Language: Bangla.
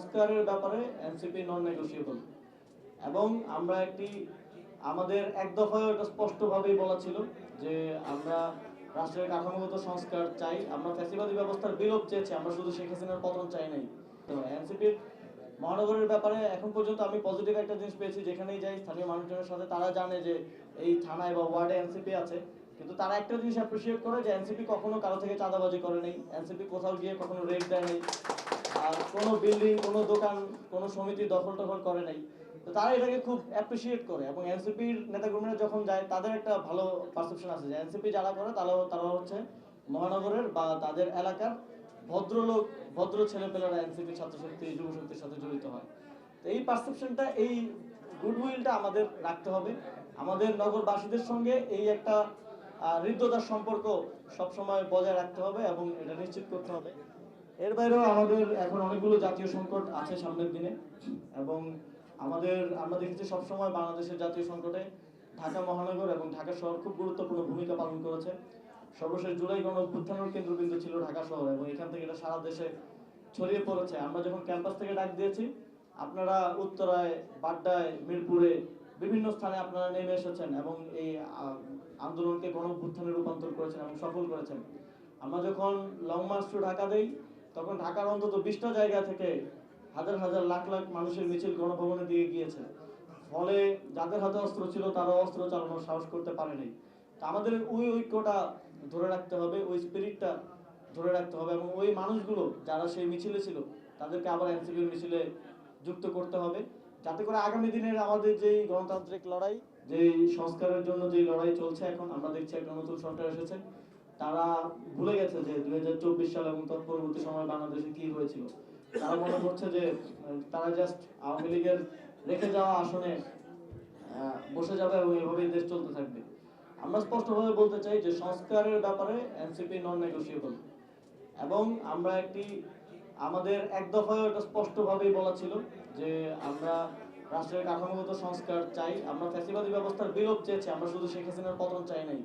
সংস্কারের ব্যাপারে এনসিপি নন নেগোশিয়েবল এবং আমরা আমাদের এক দফায় এটা স্পষ্টভাবেই বলা ছিল যে আমরা রাষ্ট্রের কাঠামোগত সংস্কার চাই, আমরা ফ্যাসিবাদী ব্যবস্থার বিলোপ চেয়েছি, আমরা শুধু শেখ হাসিনার পতন চাই নাই। তো এনসিপির মহানগরের ব্যাপারে এখন পর্যন্ত আমি পজিটিভ একটা জিনিস পেয়েছি, যেখানেই যাই স্থানীয় মানুষজনের সাথে তারা জানে যে এই থানায় বা ওয়ার্ডে এনসিপি আছে, কিন্তু তারা একটা জিনিস অ্যাপ্রিসিয়েট করে যে এনসিপি কখনো কারো থেকে চাঁদাবাজি করে নেই, এনসিপি কোথাও গিয়ে কখনো রেড দেয় নেই, আর কোনো বিল্ডিং, কোনো দোকান, কোনো সমিতি দখল টখল করে নাই। তো তারা এটাকে খুব অ্যাপ্রিসিয়েট করে এবং এনসিপির নেতাকর্মীরা যখন যায় তাদের একটা ভালো পারসেপশন আছে যে এনসিপি যারা করে তারা হচ্ছে মহানগরের বা তাদের এলাকার ভদ্রলোক, ভদ্র ছেলেপেলেরা এনসিপি ছাত্রশক্তি যুবশক্তির সাথে জড়িত হয়। তো এই পারসেপশনটা, এই গুডউইলটা আমাদের রাখতে হবে। আমাদের নগরবাসীদের সঙ্গে এই একটা হৃদ্যতার সম্পর্ক সবসময় বজায় রাখতে হবে এবং এটা নিশ্চিত করতে হবে। এর বাইরেও আমাদের এখন অনেকগুলো জাতীয় সংকট আছে সামনের দিনে এবং আমরা দেখেছি সবসময় বাংলাদেশের জাতীয় সংকটে ঢাকা মহানগর এবং ঢাকা শহর খুব গুরুত্বপূর্ণ ভূমিকা পালন করেছে। সর্বশেষ জুলাই গণ অভ্যুত্থানের কেন্দ্রবিন্দু ছিল ঢাকা শহর এবং এখান থেকে এটা সারা দেশে ছড়িয়ে পড়েছে। আমরা যখন ক্যাম্পাস থেকে ডাক দিয়েছি, আপনারা উত্তরায়, বাড্ডায়, মিরপুরে বিভিন্ন স্থানে আপনারা নেমে এসেছেন এবং এই আন্দোলনকে গণ অভ্যুত্থানে রূপান্তর করেছেন এবং সফল করেছেন। আমরা যখন লং মার্চ টু ঢাকা দেই, তখন ঢাকার অন্তত 20টা জায়গা থেকে হাজার হাজার লাখ লাখ মানুষের মিছিল গণভবনে দিয়ে গিয়েছে। ফলে যাদের হাতে অস্ত্র ছিল তারা অস্ত্র চালানোর সাহস করতে পারেনি। তা আমাদের ওই ঐক্যটা ধরে রাখতে হবে, ওই স্পিরিটটা ধরে রাখতে হবে এবং ওই মানুষগুলো যারা সেই মিছিলে ছিল তাদেরকে আবার এনসিপির মিছিলে যুক্ত করতে হবে, যাতে করে আগামী দিনের আমাদের যেই গণতান্ত্রিক লড়াই, যেই সংস্কারের জন্য যেই লড়াই চলছে, এখন আমরা দেখছি একটা নতুন সরকার এসেছে, তারা ভুলে গেছে যে 2024 সাল এবং তৎপরবর্তী সময় বাংলাদেশে কি হয়েছিল। তারা মনে করছে যে তারা জাস্ট আওয়ামী লীগের রেখে যাওয়া আসনে বসে যাবে এবং এভাবেই দেশ চলতে থাকবে। আমরা স্পষ্টভাবে বলতে চাই যে সংস্কারের ব্যাপারে এনসিপি নন নেগোশিয়েবল এবং আমরা আমাদের এক দফায় এটা স্পষ্টভাবেই বলা ছিল যে আমরা রাষ্ট্রের কাঠামোগত সংস্কার চাই, আমরা ফ্যাসিবাদী ব্যবস্থার বিলোপ চেয়েছি, আমরা শুধু শেখ হাসিনার পতন চাই নাই।